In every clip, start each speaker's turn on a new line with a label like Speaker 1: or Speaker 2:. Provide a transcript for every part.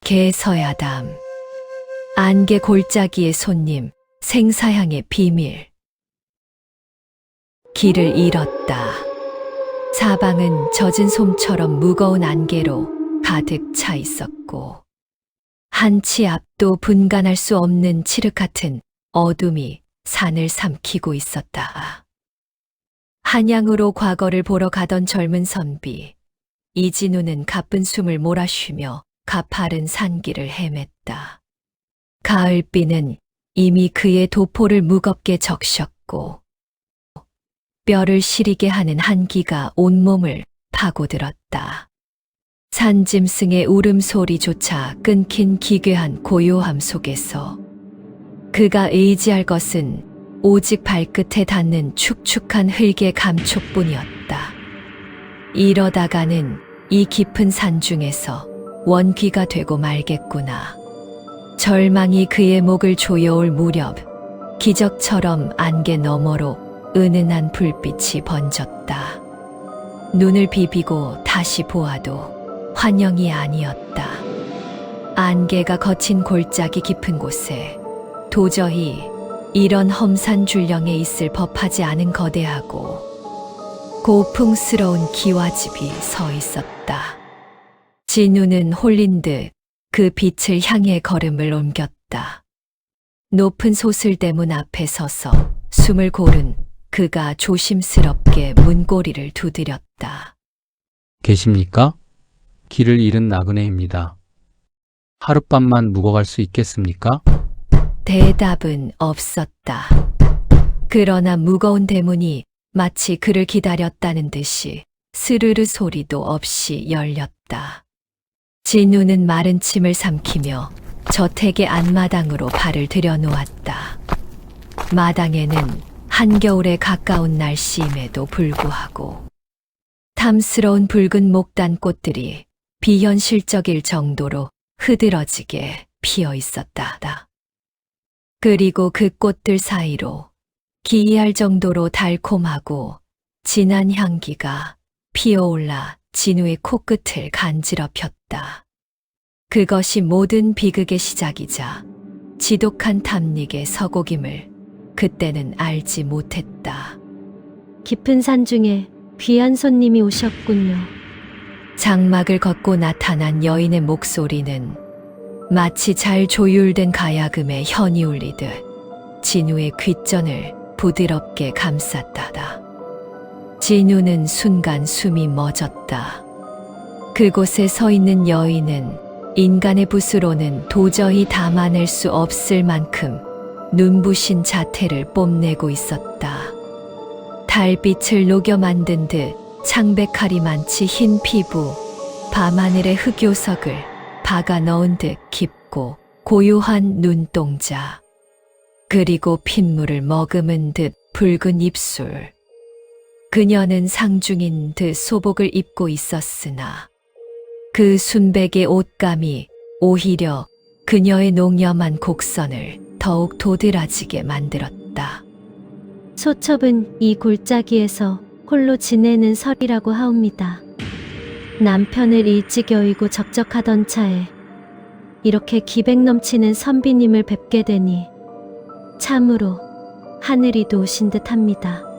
Speaker 1: 개서야담. 안개 골짜기의 손님, 생사향의 비밀. 길을 잃었다. 사방은 젖은 솜처럼 무거운 안개로 가득 차 있었고, 한치 앞도 분간할 수 없는 칠흑 같은 어둠이 산을 삼키고 있었다. 한양으로 과거를 보러 가던 젊은 선비, 이진우는 가쁜 숨을 몰아쉬며 가파른 산길을 헤맸다. 가을비는 이미 그의 도포를 무겁게 적셨고, 뼈를 시리게 하는 한기가 온몸을 파고들었다. 산짐승의 울음소리조차 끊긴 기괴한 고요함 속에서 그가 의지할 것은 오직 발끝에 닿는 축축한 흙의 감촉뿐이었다. 이러다가는 이 깊은 산중에서 원귀가 되고 말겠구나. 절망이 그의 목을 조여올 무렵 기적처럼 안개 너머로 은은한 불빛이 번졌다. 눈을 비비고 다시 보아도 환영이 아니었다. 안개가 거친 골짜기 깊은 곳에 도저히 이런 험산 줄령에 있을 법하지 않은 거대하고 고풍스러운 기와집이 서 있었다. 진우는 홀린 듯 그 빛을 향해 걸음을 옮겼다. 높은 소슬대문 앞에 서서 숨을 고른 그가 조심스럽게 문고리를 두드렸다.
Speaker 2: 계십니까? 길을 잃은 나그네입니다. 하룻밤만 묵어갈 수 있겠습니까?
Speaker 1: 대답은 없었다. 그러나 무거운 대문이 마치 그를 기다렸다는 듯이 스르르 소리도 없이 열렸다. 진우는 마른 침을 삼키며 저택의 안마당으로 발을 들여놓았다. 마당에는 한겨울에 가까운 날씨임에도 불구하고 탐스러운 붉은 목단꽃들이 비현실적일 정도로 흐드러지게 피어 있었다. 그리고 그 꽃들 사이로 기이할 정도로 달콤하고 진한 향기가 피어올라 진우의 코끝을 간지럽혔다. 그것이 모든 비극의 시작이자 지독한 탐닉의 서곡임을 그때는 알지 못했다.
Speaker 3: 깊은 산 중에 귀한 손님이 오셨군요.
Speaker 1: 장막을 걷고 나타난 여인의 목소리는 마치 잘 조율된 가야금에 현이 울리듯 진우의 귓전을 부드럽게 감쌌다. 진우는 순간 숨이 멎었다. 그곳에 서 있는 여인은 인간의 붓으로는 도저히 담아낼 수 없을 만큼 눈부신 자태를 뽐내고 있었다. 달빛을 녹여 만든 듯 창백하리 많지 흰 피부, 밤하늘의 흑요석을 박아 넣은 듯 깊고 고요한 눈동자, 그리고 핏물을 머금은 듯 붉은 입술. 그녀는 상중인 듯 소복을 입고 있었으나 그 순백의 옷감이 오히려 그녀의 농염한 곡선을 더욱 도드라지게 만들었다.
Speaker 3: 소첩은 이 골짜기에서 홀로 지내는 설이라고 하옵니다. 남편을 일찍 여의고 적적하던 차에 이렇게 기백 넘치는 선비님을 뵙게 되니 참으로 하늘이 도우신 듯합니다.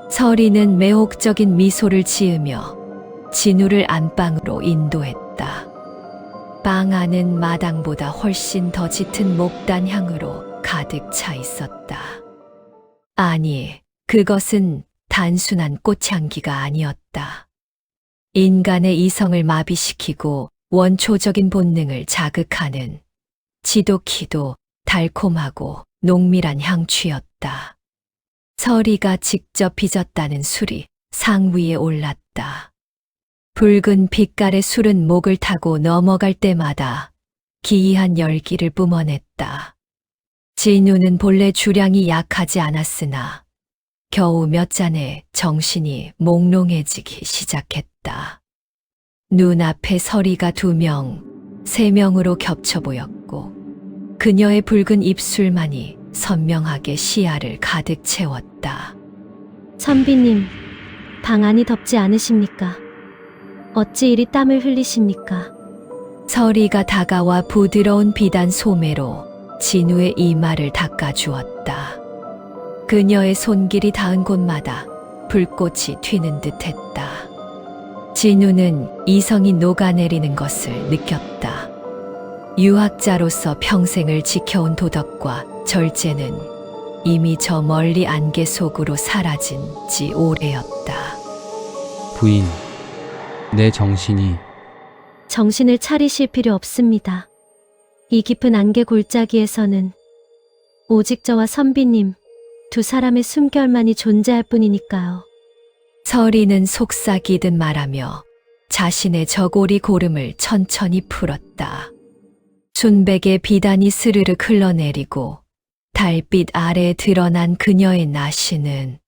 Speaker 1: 설이는 매혹적인 미소를 지으며 진우를 안방으로 인도했다. 방 안은 마당보다 훨씬 더 짙은 목단 향으로 가득 차 있었다. 아니, 그것은 단순한 꽃향기가 아니었다. 인간의 이성을 마비시키고 원초적인 본능을 자극하는 지독히도 달콤하고 농밀한 향취였다. 설이가 직접 빚었다는 술이 상위에 올랐다. 붉은 빛깔의 술은 목을 타고 넘어갈 때마다 기이한 열기를 뿜어냈다. 진우는 본래 주량이 약하지 않았으나 겨우 몇 잔에 정신이 몽롱해지기 시작했다. 눈앞에 설이가 2명, 3명으로 겹쳐 보였고 그녀의 붉은 입술만이 선명하게 시야를 가득 채웠다.
Speaker 3: 선비님, 방 안이 덥지 않으십니까? 어찌 이리 땀을 흘리십니까?
Speaker 1: 서리가 다가와 부드러운 비단 소매로 진우의 이마를 닦아주었다. 그녀의 손길이 닿은 곳마다 불꽃이 튀는 듯했다. 진우는 이성이 녹아내리는 것을 느꼈다. 유학자로서 평생을 지켜온 도덕과 절제는 이미 저 멀리 안개 속으로 사라진 지 오래였다.
Speaker 2: 부인, 내 정신이
Speaker 3: 정신을 차리실 필요 없습니다. 이 깊은 안개 골짜기에서는 오직 저와 선비님 두 사람의 숨결만이 존재할 뿐이니까요.
Speaker 1: 서리는 속삭이듯 말하며 자신의 저고리 고름을 천천히 풀었다. 순백의 비단이 스르륵 흘러내리고 달빛 아래에 드러난 그녀의 나시는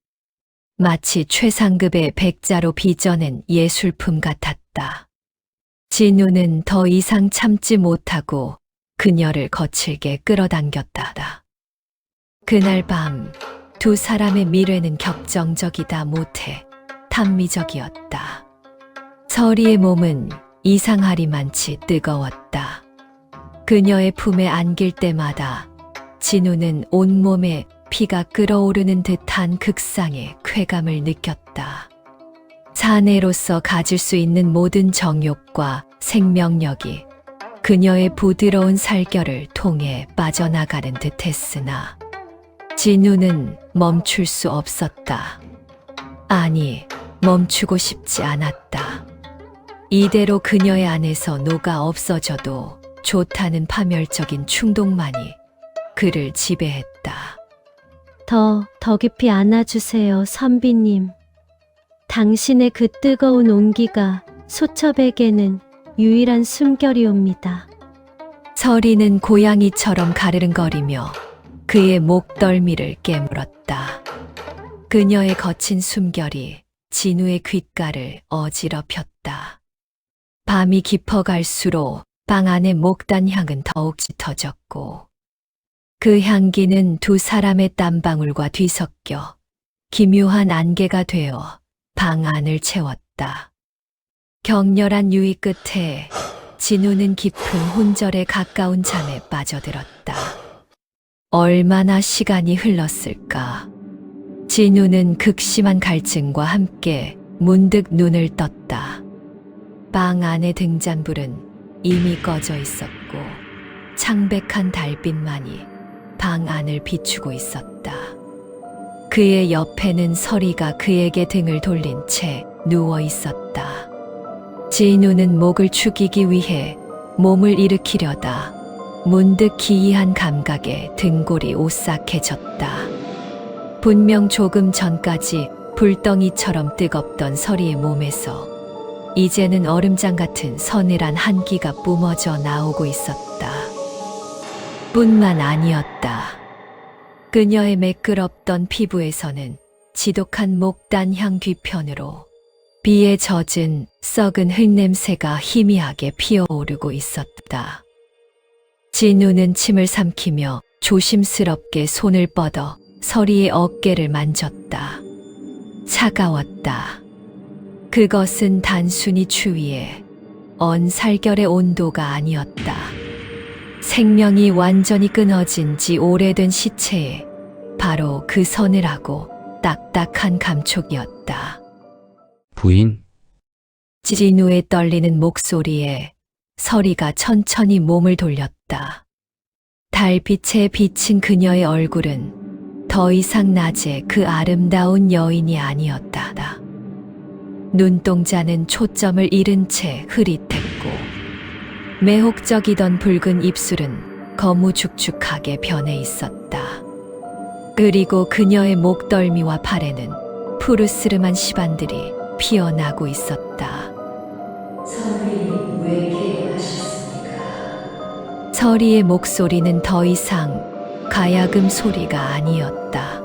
Speaker 1: 마치 최상급의 백자로 빚어낸 예술품 같았다. 진우는 더 이상 참지 못하고 그녀를 거칠게 끌어당겼다. 그날 밤 두 사람의 미래는 격정적이다 못해 탄미적이었다. 서리의 몸은 이상하리만치 뜨거웠다. 그녀의 품에 안길 때마다 진우는 온몸에 피가 끓어오르는 듯한 극상의 쾌감을 느꼈다. 사내로서 가질 수 있는 모든 정욕과 생명력이 그녀의 부드러운 살결을 통해 빠져나가는 듯했으나 진우는 멈출 수 없었다. 아니, 멈추고 싶지 않았다. 이대로 그녀의 안에서 녹아 없어져도 좋다는 파멸적인 충동만이 그를 지배했다.
Speaker 3: 더 깊이 안아주세요, 선비님. 당신의 그 뜨거운 온기가 소첩에게는 유일한 숨결이옵니다.
Speaker 1: 서리는 고양이처럼 가르릉거리며 그의 목덜미를 깨물었다. 그녀의 거친 숨결이 진우의 귓가를 어지럽혔다. 밤이 깊어갈수록 방 안의 목단 향은 더욱 짙어졌고 그 향기는 두 사람의 땀방울과 뒤섞여 기묘한 안개가 되어 방 안을 채웠다. 격렬한 유의 끝에 진우는 깊은 혼절에 가까운 잠에 빠져들었다. 얼마나 시간이 흘렀을까? 진우는 극심한 갈증과 함께 문득 눈을 떴다. 방 안의 등잔불은 이미 꺼져 있었고 창백한 달빛만이 방 안을 비추고 있었다. 그의 옆에는 서리가 그에게 등을 돌린 채 누워 있었다. 진우는 목을 축이기 위해 몸을 일으키려다 문득 기이한 감각에 등골이 오싹해졌다. 분명 조금 전까지 불덩이처럼 뜨겁던 서리의 몸에서 이제는 얼음장 같은 서늘한 한기가 뿜어져 나오고 있었다. 뿐만 아니었다. 그녀의 매끄럽던 피부에서는 지독한 목단향 뒤편으로 비에 젖은 썩은 흙냄새가 희미하게 피어오르고 있었다. 진우는 침을 삼키며 조심스럽게 손을 뻗어 서리의 어깨를 만졌다. 차가웠다. 그것은 단순히 추위에 언 살결의 온도가 아니었다. 생명이 완전히 끊어진 지 오래된 시체에 바로 그 서늘하고 딱딱한 감촉이었다.
Speaker 2: 부인,
Speaker 1: 진우의 떨리는 목소리에 서리가 천천히 몸을 돌렸다. 달빛에 비친 그녀의 얼굴은 더 이상 낮에 그 아름다운 여인이 아니었다. 눈동자는 초점을 잃은 채 흐릿했고 매혹적이던 붉은 입술은 거무죽죽하게 변해 있었다. 그리고 그녀의 목덜미와 팔에는 푸르스름한 시반들이 피어나고 있었다. 선비님, 왜 개하셨습니까? 서리의 목소리는 더 이상 가야금 소리가 아니었다.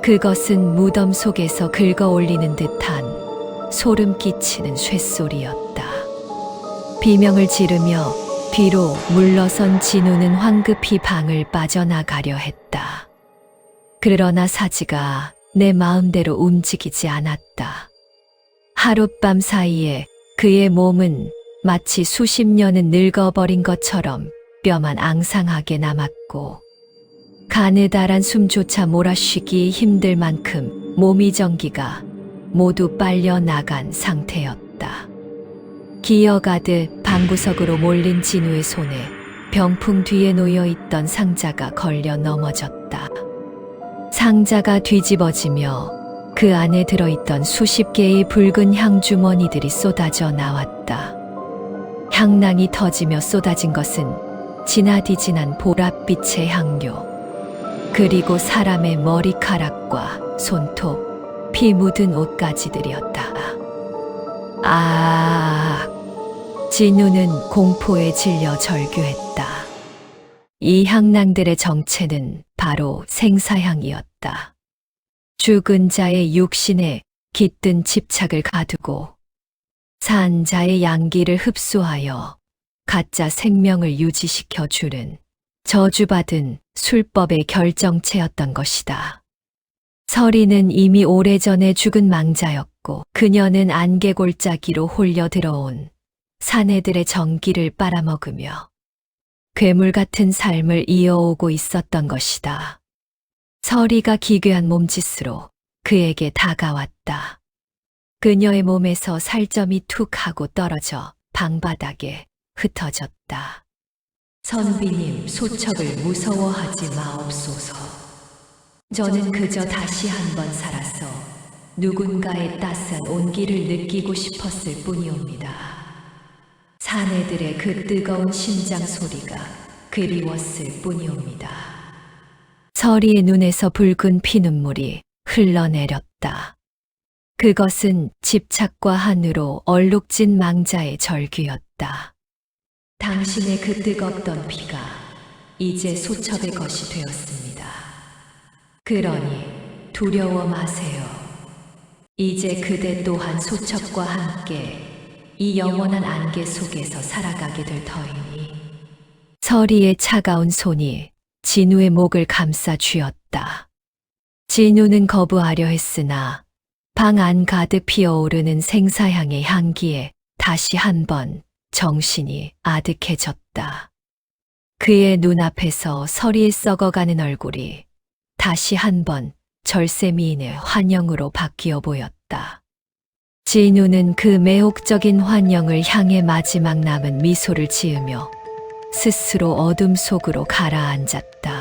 Speaker 1: 그것은 무덤 속에서 긁어올리는 듯한 소름 끼치는 쇳소리였다. 비명을 지르며 뒤로 물러선 진우는 황급히 방을 빠져나가려 했다. 그러나 사지가 내 마음대로 움직이지 않았다. 하룻밤 사이에 그의 몸은 마치 수십 년은 늙어버린 것처럼 뼈만 앙상하게 남았고 가느다란 숨조차 몰아쉬기 힘들 만큼 몸이 전기가 모두 빨려 나간 상태였다. 기어가듯 방구석으로 몰린 진우의 손에 병풍 뒤에 놓여있던 상자가 걸려 넘어졌다. 상자가 뒤집어지며 그 안에 들어있던 수십 개의 붉은 향주머니들이 쏟아져 나왔다. 향낭이 터지며 쏟아진 것은 진하디진한 보랏빛의 향료, 그리고 사람의 머리카락과 손톱, 피 묻은 옷가지들이었다. 진우는 공포에 질려 절규했다. 이 향낭들의 정체는 바로 생사향이었다. 죽은 자의 육신에 깃든 집착을 가두고 산 자의 양기를 흡수하여 가짜 생명을 유지시켜 주는 저주받은 술법의 결정체였던 것이다. 서리는 이미 오래전에 죽은 망자였고 그녀는 안개 골짜기로 홀려 들어온 사내들의 정기를 빨아먹으며 괴물 같은 삶을 이어오고 있었던 것이다. 서리가 기괴한 몸짓으로 그에게 다가왔다. 그녀의 몸에서 살점이 툭 하고 떨어져 방바닥에 흩어졌다. 선비님, 소첩을 무서워하지 마옵소서. 저는 그저 다시 한번 살아서 누군가의 따스한 온기를 느끼고 싶었을 뿐이옵니다. 사내들의 그 뜨거운 심장 소리가 그리웠을 뿐이옵니다. 서리의 눈에서 붉은 피눈물이 흘러내렸다. 그것은 집착과 한으로 얼룩진 망자의 절규였다. 당신의 그 뜨겁던 피가 이제 소첩의 것이 되었습니다. 그러니 두려워 마세요. 이제 그대 또한 소첩과 함께 이 영원한 안개 속에서 살아가게 될 터이니. 서리의 차가운 손이 진우의 목을 감싸 쥐었다. 진우는 거부하려 했으나 방 안 가득 피어오르는 생사향의 향기에 다시 한번 정신이 아득해졌다. 그의 눈앞에서 서리의 썩어가는 얼굴이 다시 한번 절세미인의 환영으로 바뀌어 보였다. 진우는 그 매혹적인 환영을 향해 마지막 남은 미소를 지으며 스스로 어둠 속으로 가라앉았다.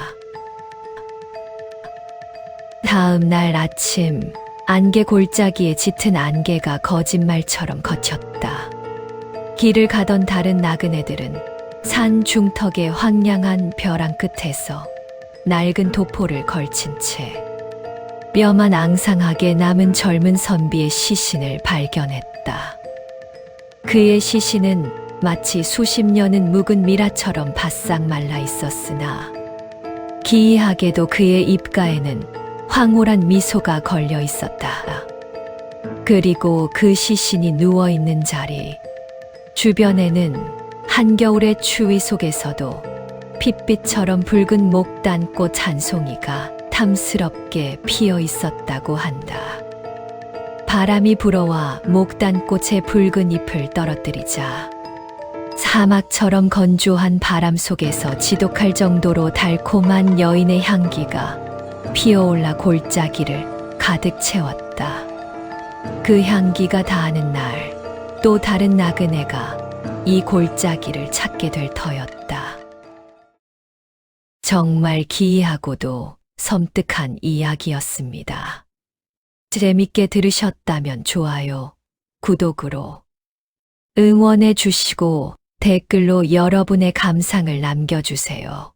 Speaker 1: 다음 날 아침, 안개 골짜기에 짙은 안개가 거짓말처럼 걷혔다. 길을 가던 다른 나그네들은 산 중턱의 황량한 벼랑 끝에서 낡은 도포를 걸친 채 뼈만 앙상하게 남은 젊은 선비의 시신을 발견했다. 그의 시신은 마치 수십 년은 묵은 미라처럼 바싹 말라 있었으나 기이하게도 그의 입가에는 황홀한 미소가 걸려 있었다. 그리고 그 시신이 누워있는 자리, 주변에는 한겨울의 추위 속에서도 핏빛처럼 붉은 목단꽃 한 송이가 탐스럽게 피어 있었다고 한다. 바람이 불어와 목단꽃의 붉은 잎을 떨어뜨리자 사막처럼 건조한 바람 속에서 지독할 정도로 달콤한 여인의 향기가 피어올라 골짜기를 가득 채웠다. 그 향기가 닿는 날, 또 다른 나그네가 이 골짜기를 찾게 될 터였다. 정말 기이하고도 섬뜩한 이야기였습니다. 재밌게 들으셨다면 좋아요, 구독으로 응원해 주시고 댓글로 여러분의 감상을 남겨주세요.